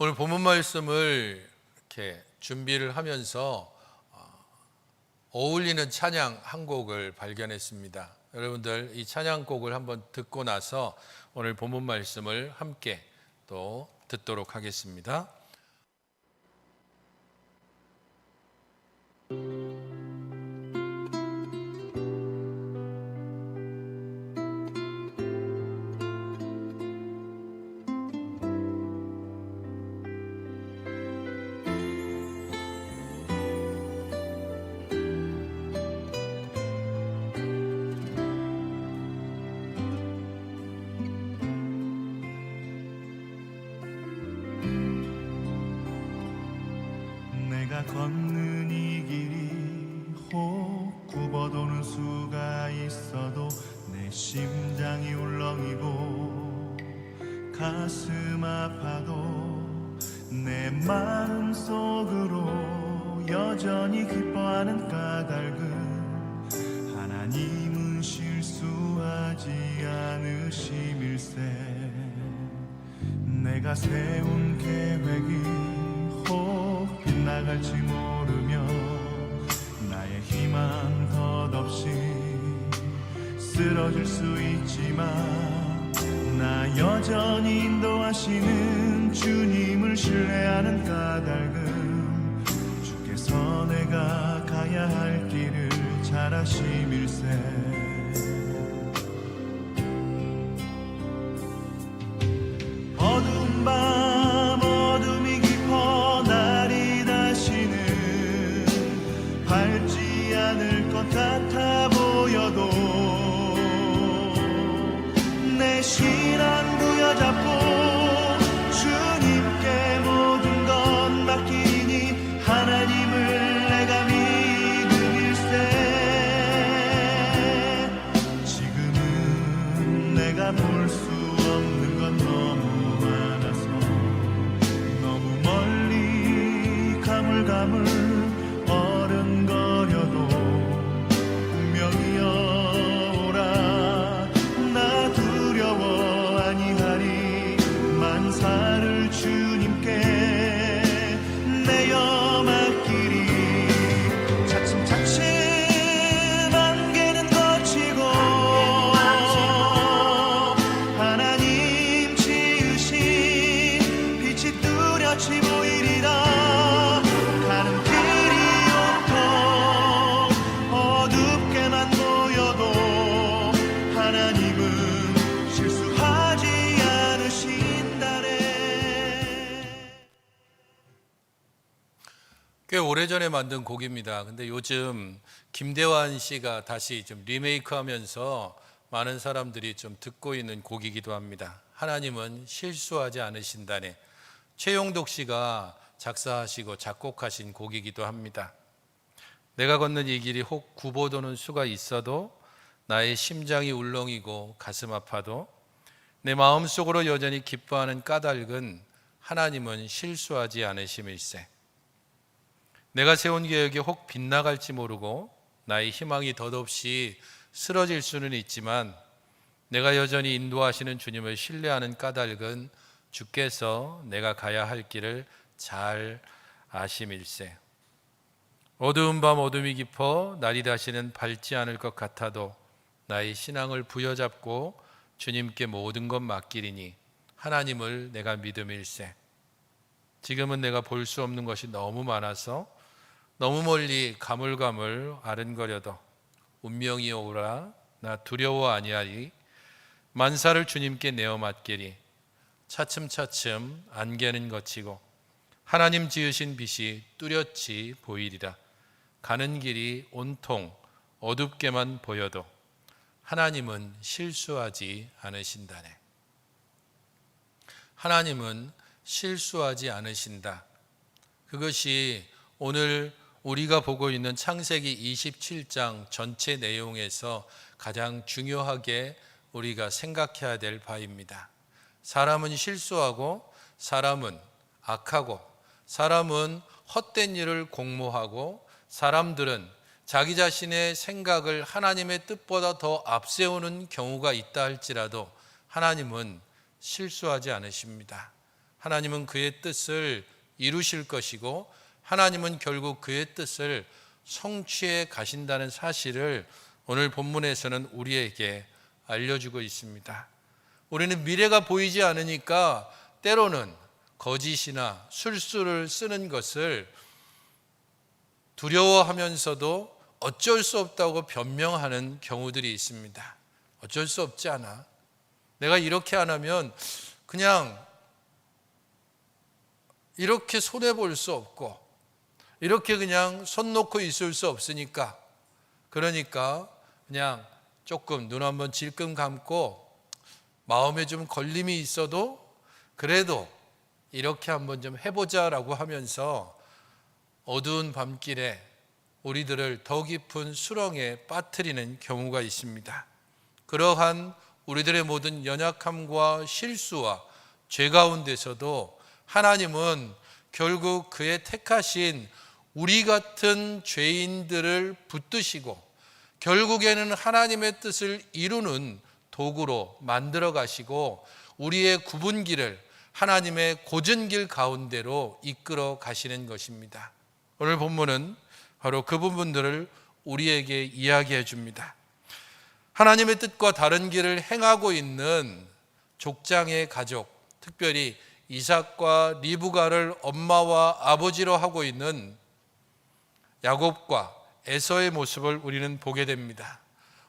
오늘 본문 말씀을 이렇게 준비를 하면서 어울리는 찬양 한 곡을 발견했습니다. 여러분들 이 찬양곡을 한번 듣고 나서 오늘 본문 말씀을 함께 또 듣도록 하겠습니다. 내가 걷는 이 길이 혹 굽어도는 수가 있어도 내 심장이 울렁이고 가슴 아파도 내 마음속으로 여전히 기뻐하는 까닭은 하나님은 실수하지 않으심일세. 내가 세운 계획이 혹 빗나갈지 모르며 나의 희망 덧없이 쓰러질 수 있지만 나 여전히 인도하시는 주님을 신뢰하는 까닭은 주께서 내가 가야 할 길을 잘 아심일세. 어두운 밤 어둠이 깊어 날이 다시는 밝지 않을 것 같아 보여도 내 신앙 부여잡고 주님께 모든 것 맡기니 하나님을 내가 믿음일세. 지금은 내가 볼 수 없는 건 너무 많아서 너무 멀리 가물가물 어른거려도 분명히 오라 나 두려워 아니하리. 만사를 주님께 내어 맡기리. 차츰차츰 안개는 거치고 하나님 지으신 빛이 뚜렷이 보이리라. 가는 길이 온통 어둡게만 보여도 하나님은 실수하지 않으신다네. 꽤 오래전에 만든 곡입니다. 근데 요즘 김대환 씨가 다시 좀 리메이크하면서 많은 사람들이 좀 듣고 있는 곡이기도 합니다. 하나님은 실수하지 않으신다네. 최용독 씨가 작사하시고 작곡하신 곡이기도 합니다. 내가 걷는 이 길이 혹 굽어도는 수가 있어도 나의 심장이 울렁이고 가슴 아파도 내 마음속으로 여전히 기뻐하는 까닭은 하나님은 실수하지 않으심일세. 내가 세운 계획이 혹 빗나갈지 모르고 나의 희망이 덧없이 쓰러질 수는 있지만 내가 여전히 인도하시는 주님을 신뢰하는 까닭은 주께서 내가 가야 할 길을 잘 아심일세. 어두운 밤 어둠이 깊어 날이 다시는 밝지 않을 것 같아도 나의 신앙을 부여잡고 주님께 모든 것 맡기리니 하나님을 내가 믿음일세. 지금은 내가 볼 수 없는 것이 너무 많아서 너무 멀리 가물가물 아른거려도 운명이 오라 나 두려워 아니하리. 만사를 주님께 내어 맡기리. 차츰차츰 안개는 거치고 하나님 지으신 빛이 뚜렷이 보이리라. 가는 길이 온통 어둡게만 보여도 하나님은 실수하지 않으신다네. 하나님은 실수하지 않으신다. 그것이 오늘 우리가 보고 있는 창세기 27장 전체 내용에서 가장 중요하게 우리가 생각해야 될 바입니다. 사람은 실수하고 사람은 악하고 사람은 헛된 일을 공모하고 사람들은 자기 자신의 생각을 하나님의 뜻보다 더 앞세우는 경우가 있다 할지라도 하나님은 실수하지 않으십니다. 하나님은 그의 뜻을 이루실 것이고 하나님은 결국 그의 뜻을 성취해 가신다는 사실을 오늘 본문에서는 우리에게 알려주고 있습니다. 우리는 미래가 보이지 않으니까 때로는 거짓이나 술수를 쓰는 것을 두려워하면서도 어쩔 수 없다고 변명하는 경우들이 있습니다. 어쩔 수 없지 않아. 내가 이렇게 안 하면 그냥 이렇게 손해볼 수 없고 이렇게 그냥 손 놓고 있을 수 없으니까 그러니까 그냥 조금 눈 한번 질끈 감고 마음에 좀 걸림이 있어도 그래도 이렇게 한번 좀 해보자라고 하면서 어두운 밤길에 우리들을 더 깊은 수렁에 빠뜨리는 경우가 있습니다. 그러한 우리들의 모든 연약함과 실수와 죄 가운데서도 하나님은 결국 그의 택하신 우리 같은 죄인들을 붙드시고 결국에는 하나님의 뜻을 이루는 도구로 만들어 가시고 우리의 굽은 길을 하나님의 고전 길 가운데로 이끌어 가시는 것입니다. 오늘 본문은 바로 그 부분들을 우리에게 이야기해 줍니다. 하나님의 뜻과 다른 길을 행하고 있는 족장의 가족, 특별히 이삭과 리브가를 엄마와 아버지로 하고 있는 야곱과 에서의 모습을 우리는 보게 됩니다.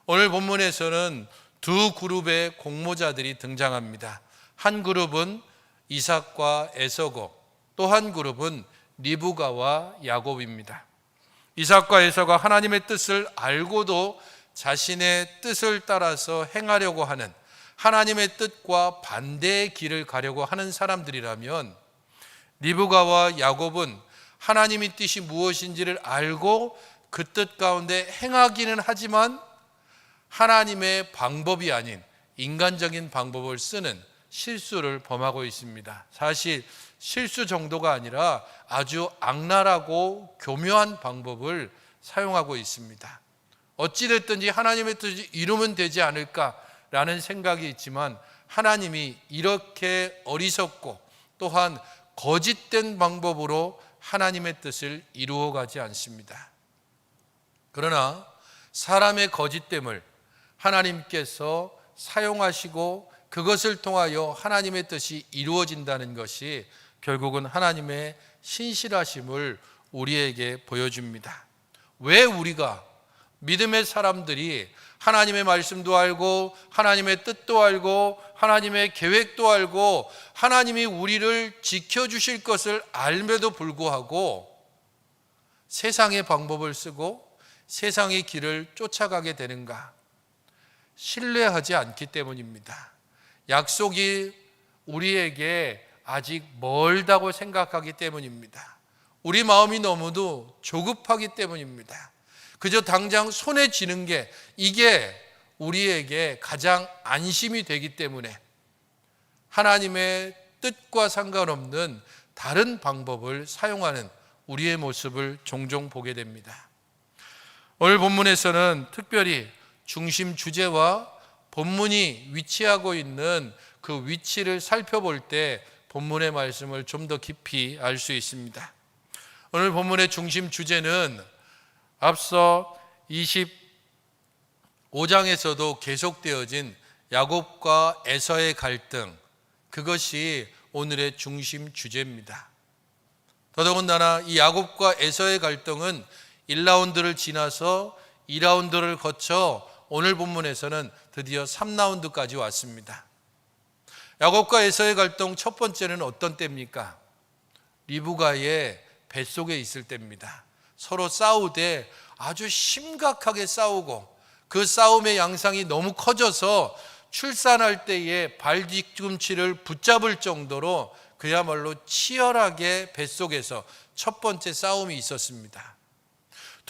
오늘 본문에서는 두 그룹의 공모자들이 등장합니다. 한 그룹은 이삭과 에서고 또 한 그룹은 리브가와 야곱입니다. 이삭과 에서가 하나님의 뜻을 알고도 자신의 뜻을 따라서 행하려고 하는 하나님의 뜻과 반대의 길을 가려고 하는 사람들이라면 리브가와 야곱은 하나님의 뜻이 무엇인지를 알고 그 뜻 가운데 행하기는 하지만 하나님의 방법이 아닌 인간적인 방법을 쓰는 실수를 범하고 있습니다. 사실 실수 정도가 아니라 아주 악랄하고 교묘한 방법을 사용하고 있습니다. 어찌됐든지 하나님의 뜻을 이루면 되지 않을까라는 생각이 있지만 하나님이 이렇게 어리석고 또한 거짓된 방법으로 하나님의 뜻을 이루어가지 않습니다. 그러나 사람의 거짓됨을 하나님께서 사용하시고 그것을 통하여 하나님의 뜻이 이루어진다는 것이 결국은 하나님의 신실하심을 우리에게 보여줍니다. 왜 우리가 믿음의 사람들이 하나님의 말씀도 알고 하나님의 뜻도 알고 하나님의 계획도 알고 하나님이 우리를 지켜주실 것을 알매도 불구하고 세상의 방법을 쓰고 세상의 길을 쫓아가게 되는가? 신뢰하지 않기 때문입니다. 약속이 우리에게 아직 멀다고 생각하기 때문입니다. 우리 마음이 너무도 조급하기 때문입니다. 그저 당장 손에 쥐는 게 이게 우리에게 가장 안심이 되기 때문에 하나님의 뜻과 상관없는 다른 방법을 사용하는 우리의 모습을 종종 보게 됩니다. 오늘 본문에서는 특별히 중심 주제와 본문이 위치하고 있는 그 위치를 살펴볼 때 본문의 말씀을 좀 더 깊이 알 수 있습니다. 오늘 본문의 중심 주제는 앞서 25장에서도 계속되어진 야곱과 에서의 갈등, 그것이 오늘의 중심 주제입니다. 더더군다나 이 야곱과 에서의 갈등은 1라운드를 지나서 2라운드를 거쳐 오늘 본문에서는 드디어 3라운드까지 왔습니다. 야곱과 에서의 갈등 첫 번째는 어떤 때입니까? 리브가의 뱃속에 있을 때입니다. 서로 싸우되 아주 심각하게 싸우고 그 싸움의 양상이 너무 커져서 출산할 때에 발 뒤꿈치를 붙잡을 정도로 그야말로 치열하게 뱃속에서 첫 번째 싸움이 있었습니다.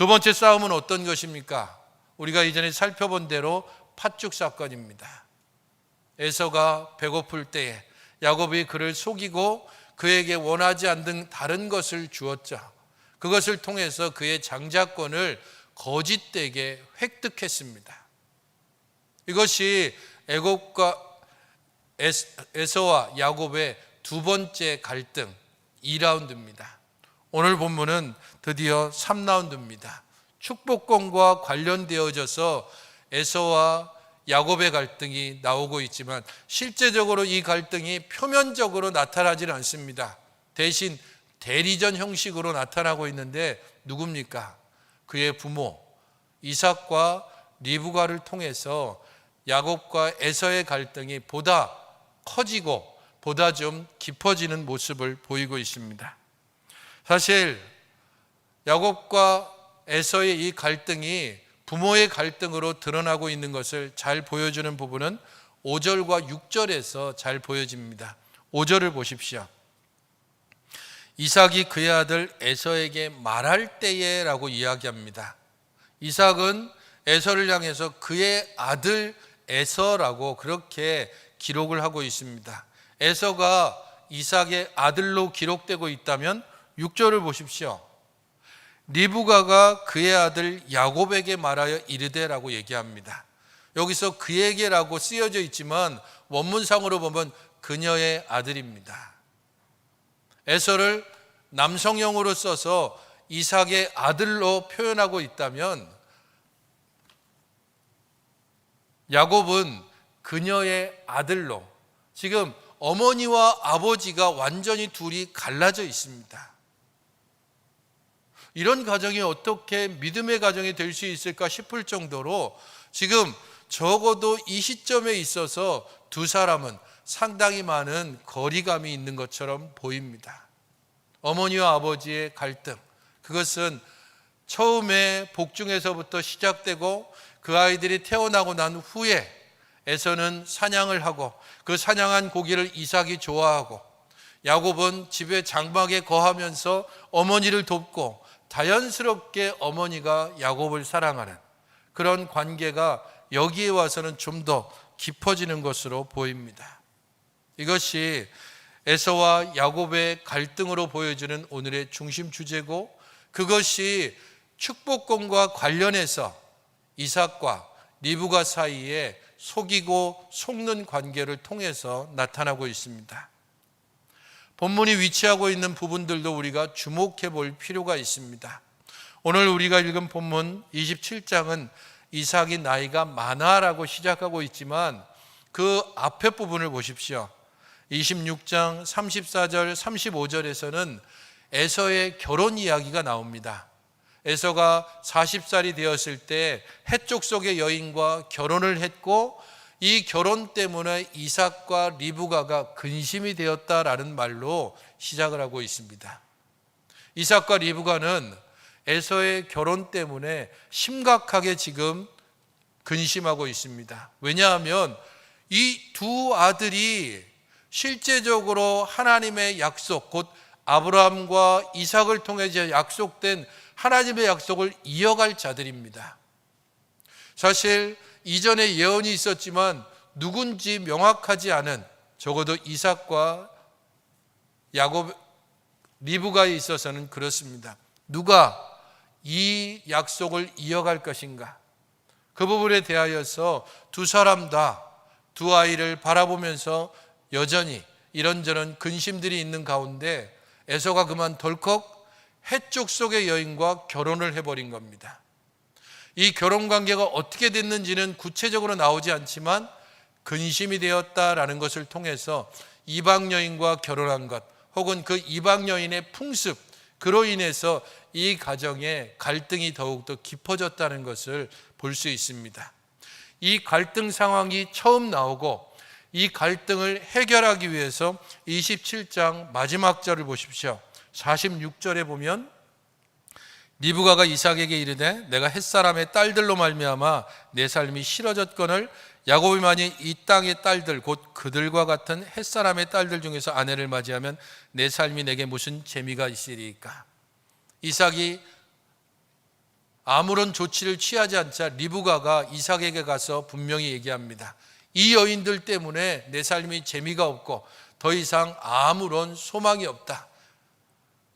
두 번째 싸움은 어떤 것입니까? 우리가 이전에 살펴본 대로 팥죽 사건입니다. 에서가 배고플 때에 야곱이 그를 속이고 그에게 원하지 않는 다른 것을 주었죠. 그것을 통해서 그의 장자권을 거짓되게 획득했습니다. 이것이 에서와 야곱의 두 번째 갈등 2라운드입니다. 오늘 본문은 드디어 3라운드입니다. 축복권과 관련되어져서 에서와 야곱의 갈등이 나오고 있지만 실제적으로 이 갈등이 표면적으로 나타나지는 않습니다. 대신 대리전 형식으로 나타나고 있는데 누굽니까? 그의 부모 이삭과 리브가를 통해서 야곱과 에서의 갈등이 보다 커지고 보다 좀 깊어지는 모습을 보이고 있습니다. 사실 야곱과 에서의 이 갈등이 부모의 갈등으로 드러나고 있는 것을 잘 보여주는 부분은 5절과 6절에서 잘 보여집니다. 5절을 보십시오. 이삭이 그의 아들 에서에게 말할 때에 라고 이야기합니다. 이삭은 에서를 향해서 그의 아들 에서라고 그렇게 기록을 하고 있습니다. 에서가 이삭의 아들로 기록되고 있다면 6절을 보십시오. 리브가가 그의 아들 야곱에게 말하여 이르되라고 얘기합니다. 여기서 그에게라고 쓰여져 있지만 원문상으로 보면 그녀의 아들입니다. 에서를 남성형으로 써서 이삭의 아들로 표현하고 있다면 야곱은 그녀의 아들로, 지금 어머니와 아버지가 완전히 둘이 갈라져 있습니다. 이런 가정이 어떻게 믿음의 가정이 될 수 있을까 싶을 정도로 지금 적어도 이 시점에 있어서 두 사람은 상당히 많은 거리감이 있는 것처럼 보입니다. 어머니와 아버지의 갈등, 그것은 처음에 복중에서부터 시작되고 그 아이들이 태어나고 난 후에 에서는 사냥을 하고 그 사냥한 고기를 이삭이 좋아하고 야곱은 집에 장막에 거하면서 어머니를 돕고 자연스럽게 어머니가 야곱을 사랑하는 그런 관계가 여기에 와서는 좀 더 깊어지는 것으로 보입니다. 이것이 에서와 야곱의 갈등으로 보여주는 오늘의 중심 주제고, 그것이 축복권과 관련해서 이삭과 리브가 사이에 속이고 속는 관계를 통해서 나타나고 있습니다. 본문이 위치하고 있는 부분들도 우리가 주목해 볼 필요가 있습니다. 오늘 우리가 읽은 본문 27장은 이삭이 나이가 많아라고 시작하고 있지만 그 앞에 부분을 보십시오. 26장 34절 35절에서는 에서의 결혼 이야기가 나옵니다. 에서가 40살이 되었을 때 헷족 속의 여인과 결혼을 했고 이 결혼 때문에 이삭과 리브가가 근심이 되었다라는 말로 시작을 하고 있습니다. 이삭과 리브가는 에서의 결혼 때문에 심각하게 지금 근심하고 있습니다. 왜냐하면 이 두 아들이 실제적으로 하나님의 약속, 곧 아브라함과 이삭을 통해 약속된 하나님의 약속을 이어갈 자들입니다. 사실 이전에 예언이 있었지만 누군지 명확하지 않은, 적어도 이삭과 야곱, 리브가에 있어서는 그렇습니다. 누가 이 약속을 이어갈 것인가? 그 부분에 대하여서 두 사람 다 두 아이를 바라보면서 여전히 이런저런 근심들이 있는 가운데 에서가 그만 덜컥 헷족 속의 여인과 결혼을 해버린 겁니다. 이 결혼 관계가 어떻게 됐는지는 구체적으로 나오지 않지만 근심이 되었다라는 것을 통해서 이방 여인과 결혼한 것, 혹은 그 이방 여인의 풍습, 그로 인해서 이 가정의 갈등이 더욱더 깊어졌다는 것을 볼 수 있습니다. 이 갈등 상황이 처음 나오고 이 갈등을 해결하기 위해서 27장 마지막 절을 보십시오. 46절에 보면 리브가가 이삭에게 이르되 내가 햇사람의 딸들로 말미암아 내 삶이 싫어졌거늘 야곱이 만일 이 땅의 딸들 곧 그들과 같은 햇사람의 딸들 중에서 아내를 맞이하면 내 삶이 내게 무슨 재미가 있으리까? 이삭이 아무런 조치를 취하지 않자 리브가가 이삭에게 가서 분명히 얘기합니다. 이 여인들 때문에 내 삶이 재미가 없고 더 이상 아무런 소망이 없다.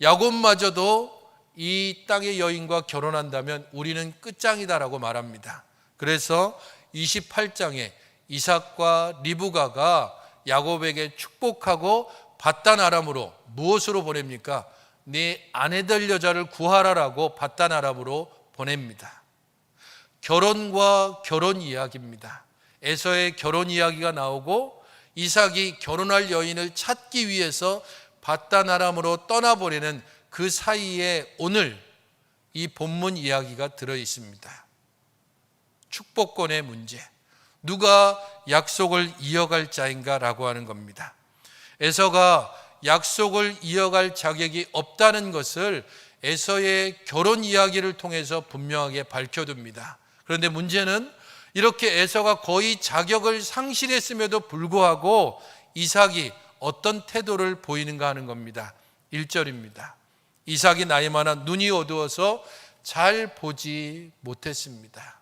야곱마저도 이 땅의 여인과 결혼한다면 우리는 끝장이다라고 말합니다. 그래서 28장에 이삭과 리브가가 야곱에게 축복하고 밧단 아람으로 무엇으로 보냅니까? 네 아내될 여자를 구하라라고 밧단 아람으로 보냅니다. 결혼과 결혼 이야기입니다. 에서의 결혼 이야기가 나오고 이삭이 결혼할 여인을 찾기 위해서 밧단 아람으로 떠나보내는 그 사이에 오늘 이 본문 이야기가 들어 있습니다. 축복권의 문제, 누가 약속을 이어갈 자인가라고 하는 겁니다. 에서가 약속을 이어갈 자격이 없다는 것을 에서의 결혼 이야기를 통해서 분명하게 밝혀둡니다. 그런데 문제는 이렇게 에서가 거의 자격을 상실했음에도 불구하고 이삭이 어떤 태도를 보이는가 하는 겁니다. 1절입니다. 이삭이 나이 많아 눈이 어두워서 잘 보지 못했습니다.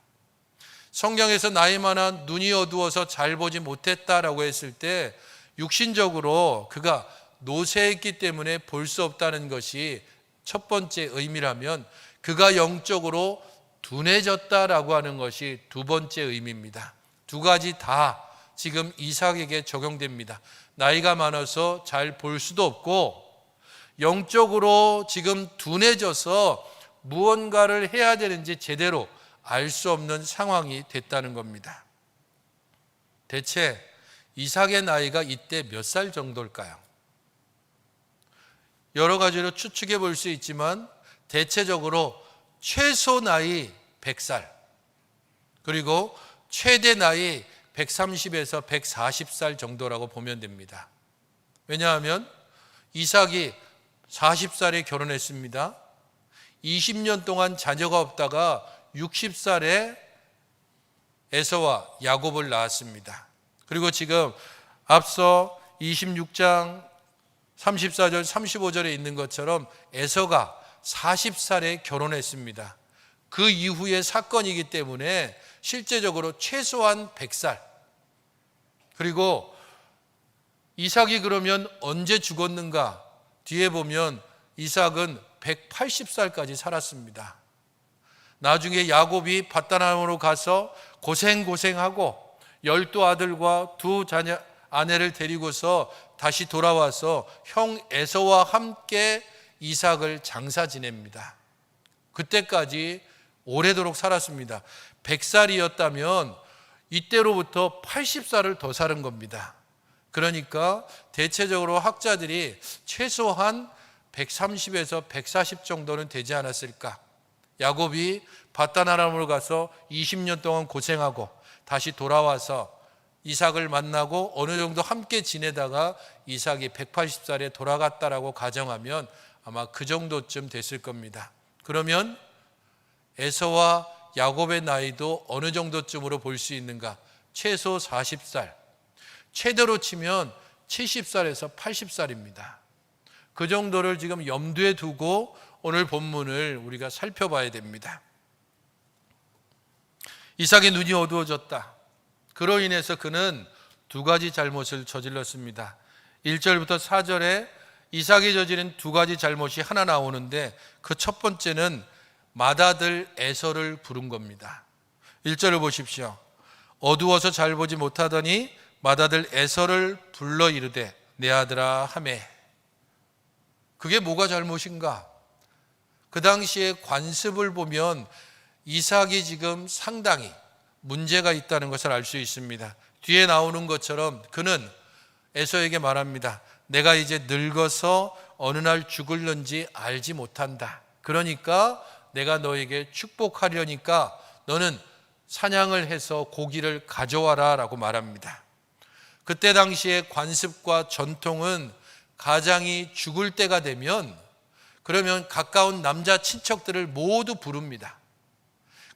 성경에서 나이 많아 눈이 어두워서 잘 보지 못했다라고 했을 때 육신적으로 그가 노쇠했기 때문에 볼 수 없다는 것이 첫 번째 의미라면, 그가 영적으로 둔해졌다라고 하는 것이 두 번째 의미입니다. 두 가지 다 지금 이삭에게 적용됩니다. 나이가 많아서 잘 볼 수도 없고 영적으로 지금 둔해져서 무언가를 해야 되는지 제대로 알 수 없는 상황이 됐다는 겁니다. 대체 이삭의 나이가 이때 몇 살 정도일까요? 여러 가지로 추측해 볼 수 있지만 대체적으로 최소 나이 100살, 그리고 최대 나이 130에서 140살 정도라고 보면 됩니다. 왜냐하면 이삭이 40살에 결혼했습니다. 20년 동안 자녀가 없다가 60살에 에서와 야곱을 낳았습니다. 그리고 지금 앞서 26장 34절 35절에 있는 것처럼 에서가 40살에 결혼했습니다. 그 이후의 사건이기 때문에 실제적으로 최소한 100살. 그리고 이삭이 그러면 언제 죽었는가? 뒤에 보면 이삭은 180살까지 살았습니다. 나중에 야곱이 밧단아람으로 가서 고생하고 12아들과 두 자녀 아내를 데리고서 다시 돌아와서 형 에서와 함께 이삭을 장사 지냅니다. 그때까지 오래도록 살았습니다. 100살이었다면 이때로부터 80살을 더 사는 겁니다. 그러니까 대체적으로 학자들이 최소한 130에서 140 정도는 되지 않았을까. 야곱이 밧단아람으로 가서 20년 동안 고생하고 다시 돌아와서 이삭을 만나고 어느 정도 함께 지내다가 이삭이 180살에 돌아갔다라고 가정하면 아마 그 정도쯤 됐을 겁니다. 그러면 에서와 야곱의 나이도 어느 정도쯤으로 볼 수 있는가? 최소 40살, 최대로 치면 70살에서 80살입니다. 그 정도를 지금 염두에 두고 오늘 본문을 우리가 살펴봐야 됩니다. 이삭의 눈이 어두워졌다. 그로 인해서 그는 두 가지 잘못을 저질렀습니다. 1절부터 4절에 이삭이 저지른 두 가지 잘못이 하나 나오는데 그 첫 번째는 맏아들 에서를 부른 겁니다. 1절을 보십시오. 어두워서 잘 보지 못하더니 맏아들 에서를 불러 이르되 내 아들아 하매. 그게 뭐가 잘못인가? 그 당시에 관습을 보면 이삭이 지금 상당히 문제가 있다는 것을 알 수 있습니다. 뒤에 나오는 것처럼 그는 에서에게 말합니다. 내가 이제 늙어서 어느 날 죽을는지 알지 못한다. 그러니까 내가 너에게 축복하려니까 너는 사냥을 해서 고기를 가져와라 라고 말합니다. 그때 당시의 관습과 전통은 가장이 죽을 때가 되면 그러면 가까운 남자 친척들을 모두 부릅니다.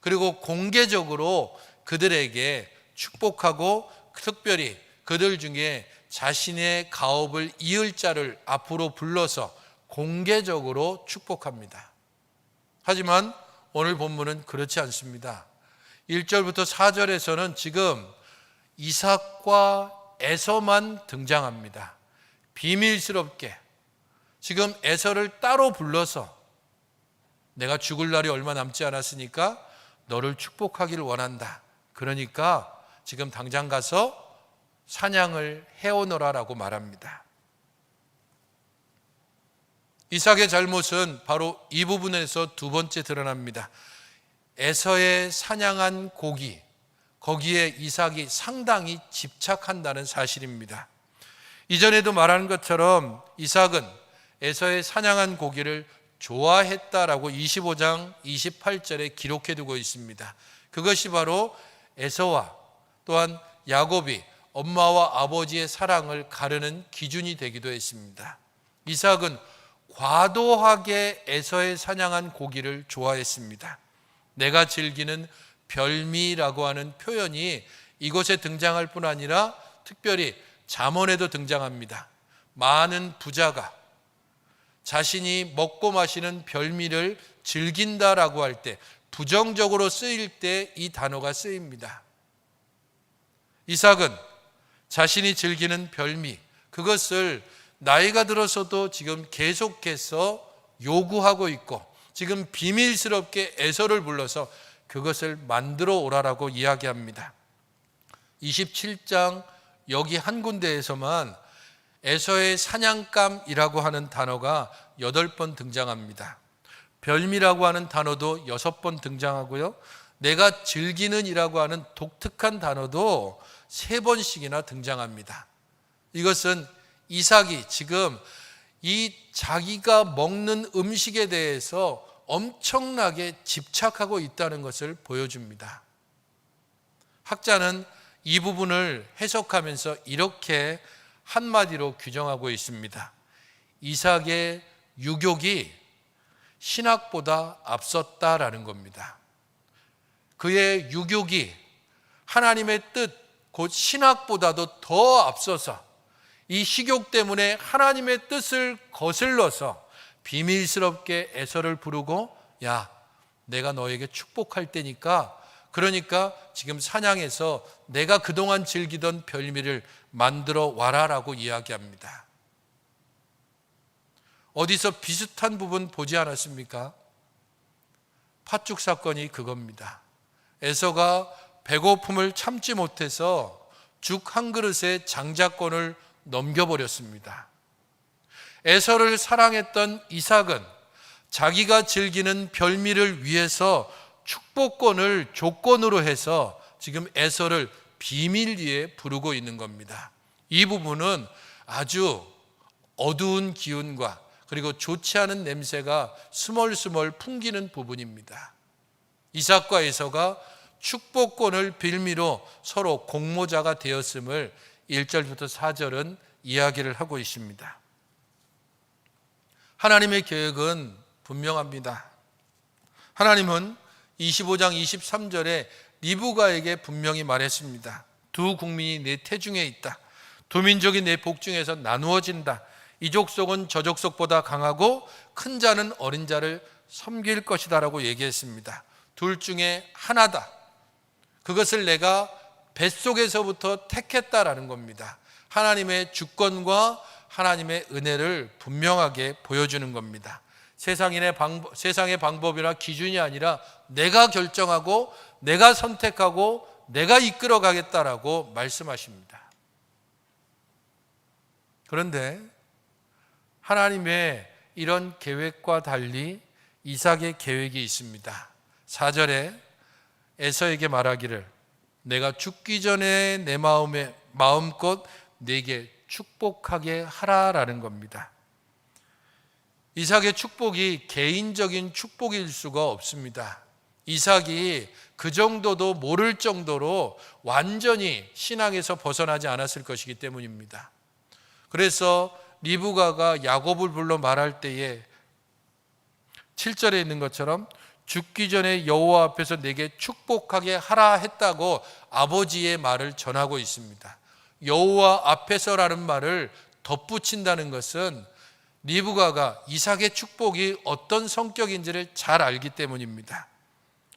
그리고 공개적으로 그들에게 축복하고 특별히 그들 중에 자신의 가업을 이을 자를 앞으로 불러서 공개적으로 축복합니다. 하지만 오늘 본문은 그렇지 않습니다. 1절부터 4절에서는 지금 이삭과 에서만 등장합니다. 비밀스럽게 지금 에서를 따로 불러서 내가 죽을 날이 얼마 남지 않았으니까 너를 축복하기를 원한다. 그러니까 지금 당장 가서 사냥을 해오너라라고 말합니다. 이삭의 잘못은 바로 이 부분에서 두 번째 드러납니다. 에서의 사냥한 고기, 거기에 이삭이 상당히 집착한다는 사실입니다. 이전에도 말한 것처럼 이삭은 에서의 사냥한 고기를 좋아했다라고 25장 28절에 기록해 두고 있습니다. 그것이 바로 에서와 또한 야곱이 엄마와 아버지의 사랑을 가르는 기준이 되기도 했습니다. 이삭은 과도하게 에서의 사냥한 고기를 좋아했습니다. 내가 즐기는 별미라고 하는 표현이 이곳에 등장할 뿐 아니라 특별히 잠언에도 등장합니다. 많은 부자가 자신이 먹고 마시는 별미를 즐긴다라고 할 때, 부정적으로 쓰일 때 이 단어가 쓰입니다. 이삭은 자신이 즐기는 별미, 그것을 나이가 들어서도 지금 계속해서 요구하고 있고, 지금 비밀스럽게 에서를 불러서 그것을 만들어 오라라고 이야기합니다. 27장 여기 한 군데에서만 에서의 사냥감이라고 하는 단어가 8번 등장합니다. 별미라고 하는 단어도 6번 등장하고요. 내가 즐기는 이라고 하는 독특한 단어도 3번씩이나 등장합니다. 이것은 이삭이 지금 이 자기가 먹는 음식에 대해서 엄청나게 집착하고 있다는 것을 보여줍니다. 학자는 이 부분을 해석하면서 이렇게 한마디로 규정하고 있습니다. 이삭의 유욕이 신학보다 앞섰다라는 겁니다. 그의 유욕이 하나님의 뜻, 곧 신학보다도 더 앞서서 이 식욕 때문에 하나님의 뜻을 거슬러서 비밀스럽게 에서를 부르고, 야, 내가 너에게 축복할 때니까, 그러니까 지금 사냥해서 내가 그동안 즐기던 별미를 만들어 와라라고 이야기합니다. 어디서 비슷한 부분 보지 않았습니까? 팥죽 사건이 그겁니다. 에서가 배고픔을 참지 못해서 죽 한 그릇에 장자권을 넘겨버렸습니다. 에서를 사랑했던 이삭은 자기가 즐기는 별미를 위해서 축복권을 조건으로 해서 지금 에서를 비밀리에 부르고 있는 겁니다. 이 부분은 아주 어두운 기운과 그리고 좋지 않은 냄새가 스멀스멀 풍기는 부분입니다. 이삭과 에서가 축복권을 빌미로 서로 공모자가 되었음을 1절부터 4절은 이야기를 하고 있습니다. 하나님의 계획은 분명합니다. 하나님은 25장 23절에 리브가에게 분명히 말했습니다. 두 국민이 내 태중에 있다. 두 민족이 내 복중에서 나누어진다. 이 족속은 저 족속보다 강하고 큰 자는 어린 자를 섬길 것이다 라고 얘기했습니다. 둘 중에 하나다. 그것을 내가 뱃속에서부터 택했다라는 겁니다. 하나님의 주권과 하나님의 은혜를 분명하게 보여주는 겁니다. 세상의 방법이나 기준이 아니라 내가 결정하고 내가 선택하고 내가 이끌어 가겠다라고 말씀하십니다. 그런데 하나님의 이런 계획과 달리 이삭의 계획이 있습니다. 4절에 에서에게 말하기를 내가 죽기 전에 내 마음껏 내게 축복하게 하라라는 겁니다. 이삭의 축복이 개인적인 축복일 수가 없습니다. 이삭이 그 정도도 모를 정도로 완전히 신앙에서 벗어나지 않았을 것이기 때문입니다. 그래서 리브가가 야곱을 불러 말할 때에 7절에 있는 것처럼 죽기 전에 여호와 앞에서 내게 축복하게 하라 했다고 아버지의 말을 전하고 있습니다. 여호와 앞에서라는 말을 덧붙인다는 것은 리브가가 이삭의 축복이 어떤 성격인지를 잘 알기 때문입니다.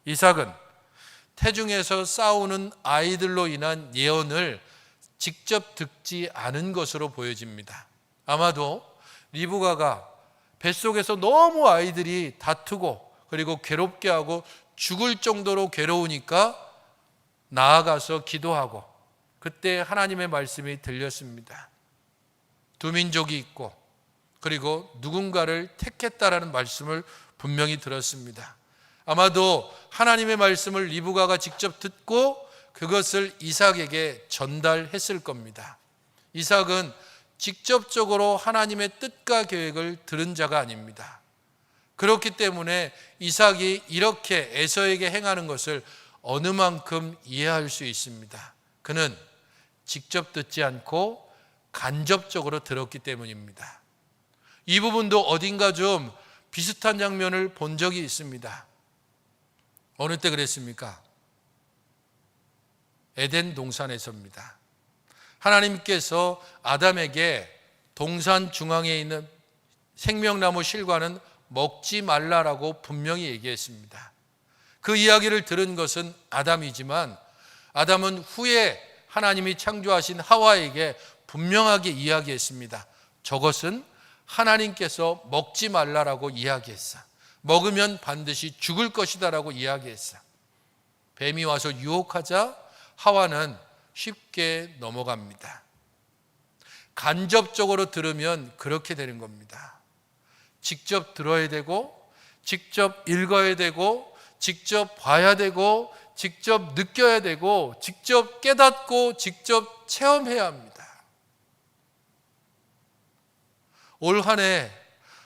이삭은 태중에서 싸우는 아이들로 인한 예언을 직접 듣지 않은 것으로 보여집니다. 아마도 리브가가 뱃속에서 너무 아이들이 다투고 그리고 괴롭게 하고 죽을 정도로 괴로우니까 나아가서 기도하고 그때 하나님의 말씀이 들렸습니다. 두 민족이 있고 그리고 누군가를 택했다라는 말씀을 분명히 들었습니다. 아마도 하나님의 말씀을 리브가가 직접 듣고 그것을 이삭에게 전달했을 겁니다. 이삭은 직접적으로 하나님의 뜻과 계획을 들은 자가 아닙니다. 그렇기 때문에 이삭이 이렇게 에서에게 행하는 것을 어느 만큼 이해할 수 있습니다. 그는 직접 듣지 않고 간접적으로 들었기 때문입니다. 이 부분도 어딘가 좀 비슷한 장면을 본 적이 있습니다. 어느 때 그랬습니까? 에덴 동산에서입니다. 하나님께서 아담에게 동산 중앙에 있는 생명나무 실과는 먹지 말라라고 분명히 얘기했습니다. 그 이야기를 들은 것은 아담이지만 아담은 후에 하나님이 창조하신 하와에게 분명하게 이야기했습니다. 저것은 하나님께서 먹지 말라라고 이야기했어. 먹으면 반드시 죽을 것이다라고 이야기했어. 뱀이 와서 유혹하자 하와는 쉽게 넘어갑니다. 간접적으로 들으면 그렇게 되는 겁니다. 직접 들어야 되고, 직접 읽어야 되고, 직접 봐야 되고, 직접 느껴야 되고, 직접 깨닫고, 직접 체험해야 합니다. 올 한 해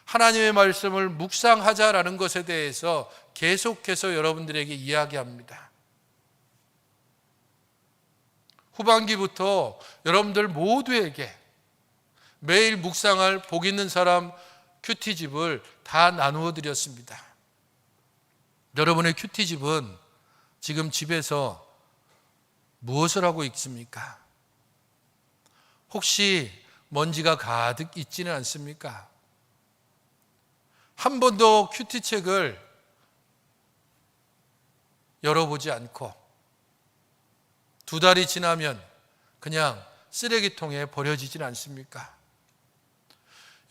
하나님의 말씀을 묵상하자라는 것에 대해서 계속해서 여러분들에게 이야기합니다. 후반기부터 여러분들 모두에게 매일 묵상할 복 있는 사람 큐티집을 다 나누어 드렸습니다. 여러분의 큐티집은 지금 집에서 무엇을 하고 있습니까? 혹시 먼지가 가득 있지는 않습니까? 한 번도 큐티책을 열어보지 않고 2달이 지나면 그냥 쓰레기통에 버려지진 않습니까?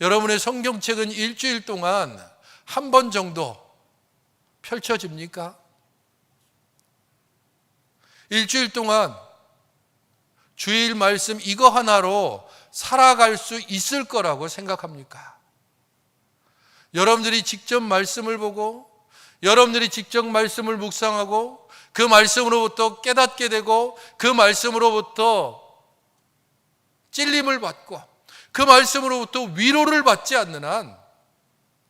여러분의 성경책은 일주일 동안 한 번 정도 펼쳐집니까? 일주일 동안 주일 말씀 이거 하나로 살아갈 수 있을 거라고 생각합니까? 여러분들이 직접 말씀을 보고 여러분들이 직접 말씀을 묵상하고 그 말씀으로부터 깨닫게 되고 그 말씀으로부터 찔림을 받고 그 말씀으로부터 위로를 받지 않는 한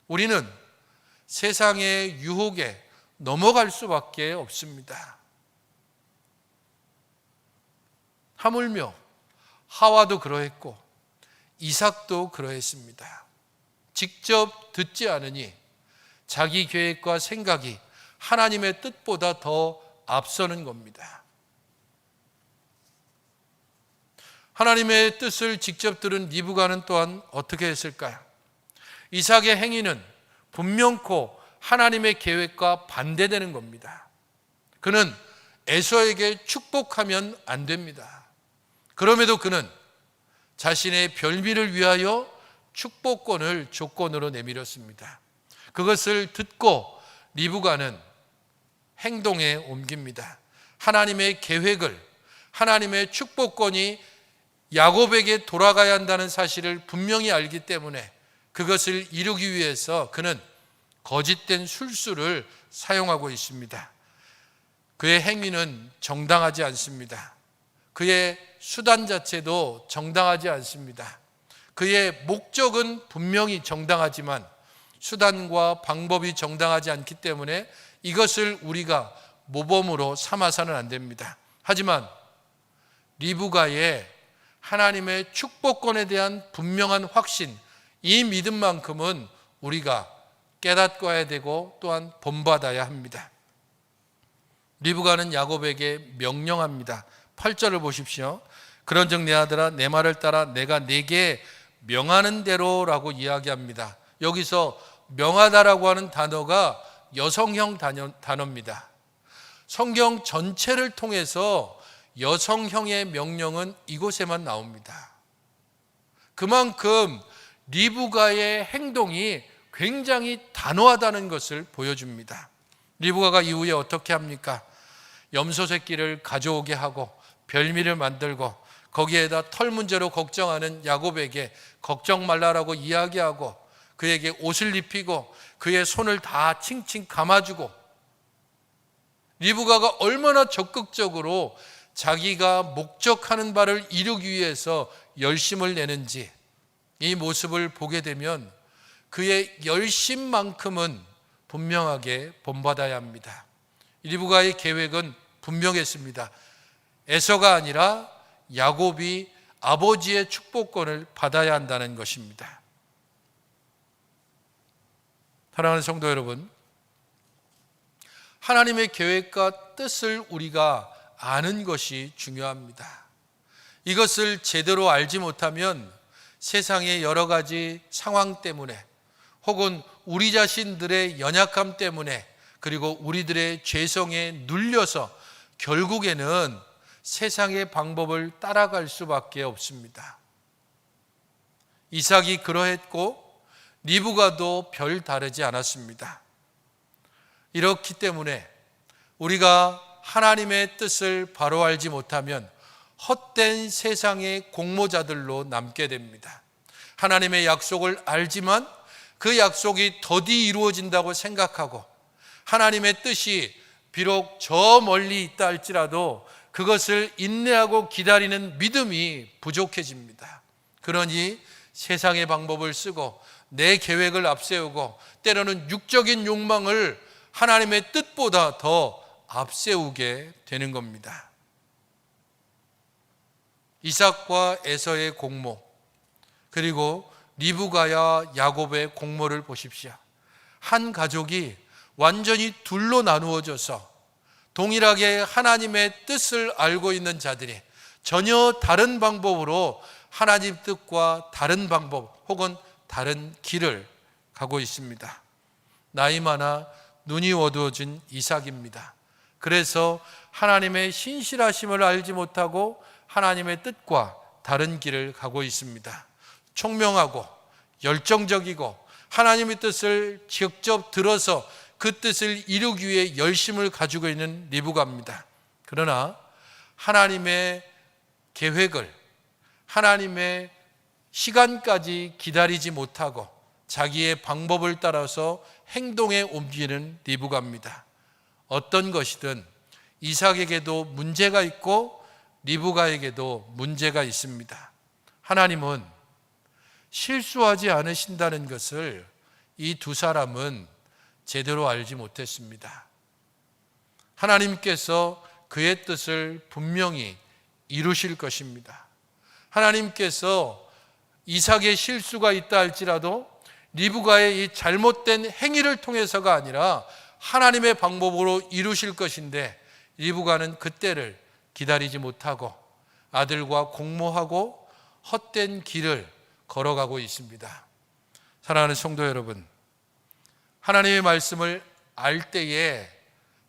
우리는 세상의 유혹에 넘어갈 수밖에 없습니다. 하물며 하와도 그러했고 이삭도 그러했습니다. 직접 듣지 않으니 자기 계획과 생각이 하나님의 뜻보다 더 앞서는 겁니다. 하나님의 뜻을 직접 들은 리브가는 또한 어떻게 했을까요? 이삭의 행위는 분명코 하나님의 계획과 반대되는 겁니다. 그는 에서에게 축복하면 안 됩니다. 그럼에도 그는 자신의 별미를 위하여 축복권을 조건으로 내밀었습니다. 그것을 듣고 리브가는 행동에 옮깁니다. 하나님의 계획을, 하나님의 축복권이 야곱에게 돌아가야 한다는 사실을 분명히 알기 때문에 그것을 이루기 위해서 그는 거짓된 술수를 사용하고 있습니다. 그의 행위는 정당하지 않습니다. 그의 수단 자체도 정당하지 않습니다. 그의 목적은 분명히 정당하지만 수단과 방법이 정당하지 않기 때문에 이것을 우리가 모범으로 삼아서는 안 됩니다. 하지만 리브가의 하나님의 축복권에 대한 분명한 확신, 이 믿음만큼은 우리가 깨닫고야 되고 또한 본받아야 합니다. 리브가는 야곱에게 명령합니다. 8절을 보십시오. 그런즉 내 아들아 내 말을 따라 내가 네게 명하는 대로라고 이야기합니다. 여기서 명하다라고 하는 단어가 여성형 단어입니다. 성경 전체를 통해서 여성형의 명령은 이곳에만 나옵니다. 그만큼 리브가의 행동이 굉장히 단호하다는 것을 보여줍니다. 리브가가 이후에 어떻게 합니까? 염소 새끼를 가져오게 하고 별미를 만들고 거기에다 털 문제로 걱정하는 야곱에게 걱정 말라라고 이야기하고 그에게 옷을 입히고 그의 손을 다 칭칭 감아주고, 리브가가 얼마나 적극적으로 자기가 목적하는 바를 이루기 위해서 열심을 내는지 이 모습을 보게 되면 그의 열심만큼은 분명하게 본받아야 합니다. 리브가의 계획은 분명했습니다. 에서가 아니라 야곱이 아버지의 축복권을 받아야 한다는 것입니다. 사랑하는 성도 여러분, 하나님의 계획과 뜻을 우리가 아는 것이 중요합니다. 이것을 제대로 알지 못하면 세상의 여러 가지 상황 때문에 혹은 우리 자신들의 연약함 때문에 그리고 우리들의 죄성에 눌려서 결국에는 세상의 방법을 따라갈 수밖에 없습니다. 이삭이 그러했고 리브가도 별 다르지 않았습니다. 이렇기 때문에 우리가 하나님의 뜻을 바로 알지 못하면 헛된 세상의 공모자들로 남게 됩니다. 하나님의 약속을 알지만 그 약속이 더디 이루어진다고 생각하고 하나님의 뜻이 비록 저 멀리 있다 할지라도 그것을 인내하고 기다리는 믿음이 부족해집니다. 그러니 세상의 방법을 쓰고 내 계획을 앞세우고 때로는 육적인 욕망을 하나님의 뜻보다 더 앞세우게 되는 겁니다. 이삭과 에서의 공모, 그리고 리브가와 야곱의 공모를 보십시오. 한 가족이 완전히 둘로 나누어져서 동일하게 하나님의 뜻을 알고 있는 자들이 전혀 다른 방법으로 하나님 뜻과 다른 방법 혹은 다른 길을 가고 있습니다. 나이 많아 눈이 어두워진 이삭입니다. 그래서 하나님의 신실하심을 알지 못하고 하나님의 뜻과 다른 길을 가고 있습니다. 총명하고 열정적이고 하나님의 뜻을 직접 들어서 그 뜻을 이루기 위해 열심을 가지고 있는 리브가입니다. 그러나 하나님의 계획을, 하나님의 시간까지 기다리지 못하고 자기의 방법을 따라서 행동에 옮기는 리브가입니다. 어떤 것이든 이삭에게도 문제가 있고 리브가에게도 문제가 있습니다. 하나님은 실수하지 않으신다는 것을 이 두 사람은 제대로 알지 못했습니다. 하나님께서 그의 뜻을 분명히 이루실 것입니다. 하나님께서 이삭의 실수가 있다 할지라도 리브가의 이 잘못된 행위를 통해서가 아니라 하나님의 방법으로 이루실 것인데 리브가는 그때를 기다리지 못하고 아들과 공모하고 헛된 길을 걸어가고 있습니다. 사랑하는 성도 여러분, 하나님의 말씀을 알 때에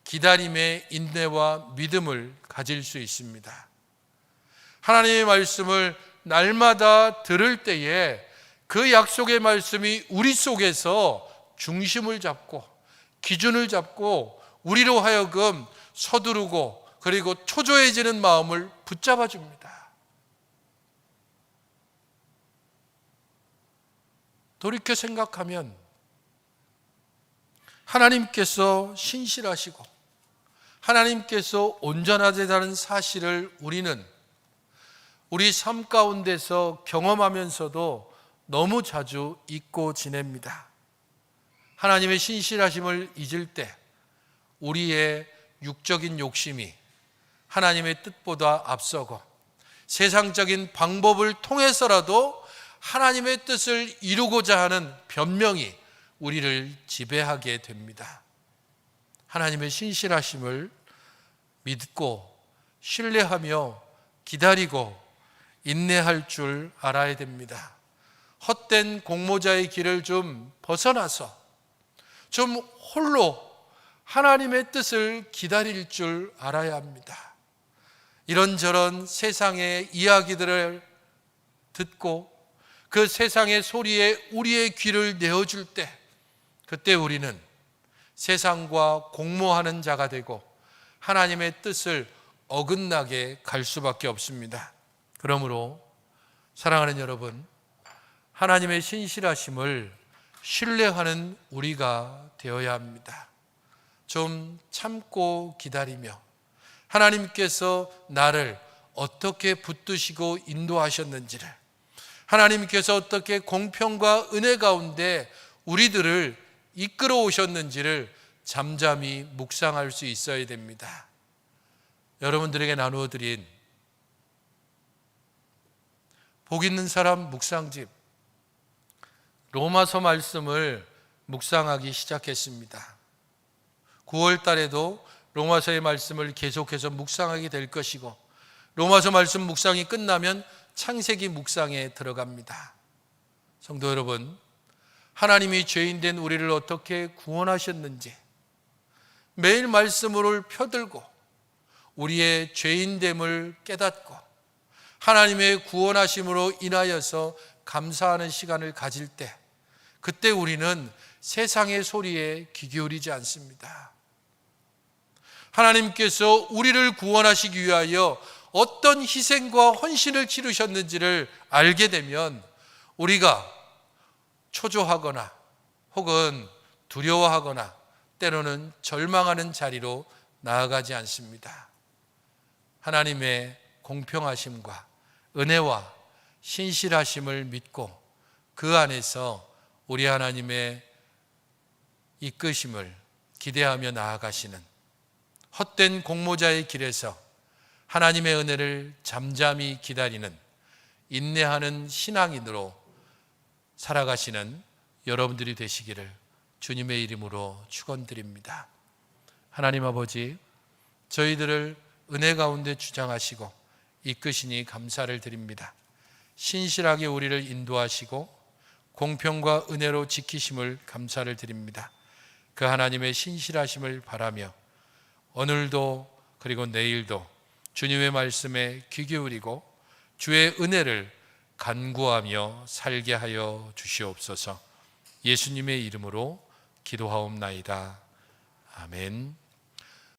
기다림의 인내와 믿음을 가질 수 있습니다. 하나님의 말씀을 날마다 들을 때에 그 약속의 말씀이 우리 속에서 중심을 잡고 기준을 잡고 우리로 하여금 서두르고 그리고 초조해지는 마음을 붙잡아 줍니다. 돌이켜 생각하면 하나님께서 신실하시고 하나님께서 온전하다는 사실을 우리는 우리 삶 가운데서 경험하면서도 너무 자주 잊고 지냅니다. 하나님의 신실하심을 잊을 때 우리의 육적인 욕심이 하나님의 뜻보다 앞서고 세상적인 방법을 통해서라도 하나님의 뜻을 이루고자 하는 변명이 우리를 지배하게 됩니다. 하나님의 신실하심을 믿고 신뢰하며 기다리고 인내할 줄 알아야 됩니다. 헛된 공모자의 길을 좀 벗어나서 좀 홀로 하나님의 뜻을 기다릴 줄 알아야 합니다. 이런저런 세상의 이야기들을 듣고 그 세상의 소리에 우리의 귀를 내어줄 때 그때 우리는 세상과 공모하는 자가 되고 하나님의 뜻을 어긋나게 갈 수밖에 없습니다. 그러므로 사랑하는 여러분, 하나님의 신실하심을 신뢰하는 우리가 되어야 합니다. 좀 참고 기다리며 하나님께서 나를 어떻게 붙드시고 인도하셨는지를, 하나님께서 어떻게 공평과 은혜 가운데 우리들을 이끌어 오셨는지를 잠잠히 묵상할 수 있어야 됩니다. 여러분들에게 나누어 드린 복 있는 사람 묵상집, 로마서 말씀을 묵상하기 시작했습니다. 9월 달에도 로마서의 말씀을 계속해서 묵상하게 될 것이고, 로마서 말씀 묵상이 끝나면 창세기 묵상에 들어갑니다. 성도 여러분, 하나님이 죄인된 우리를 어떻게 구원하셨는지 매일 말씀을 펴들고 우리의 죄인됨을 깨닫고 하나님의 구원하심으로 인하여서 감사하는 시간을 가질 때, 그때 우리는 세상의 소리에 귀 기울이지 않습니다. 하나님께서 우리를 구원하시기 위하여 어떤 희생과 헌신을 치르셨는지를 알게 되면 우리가 초조하거나 혹은 두려워하거나 때로는 절망하는 자리로 나아가지 않습니다. 하나님의 공평하심과 은혜와 신실하심을 믿고 그 안에서 우리 하나님의 이끄심을 기대하며 나아가시는 헛된 공모자의 길에서 하나님의 은혜를 잠잠히 기다리는 인내하는 신앙인으로 살아가시는 여러분들이 되시기를 주님의 이름으로 축원드립니다. 하나님 아버지, 저희들을 은혜 가운데 주장하시고 이끄시니 감사를 드립니다. 신실하게 우리를 인도하시고 공평과 은혜로 지키심을 감사를 드립니다. 그 하나님의 신실하심을 바라며 오늘도 그리고 내일도 주님의 말씀에 귀 기울이고 주의 은혜를 간구하며 살게 하여 주시옵소서. 예수님의 이름으로 기도하옵나이다. 아멘.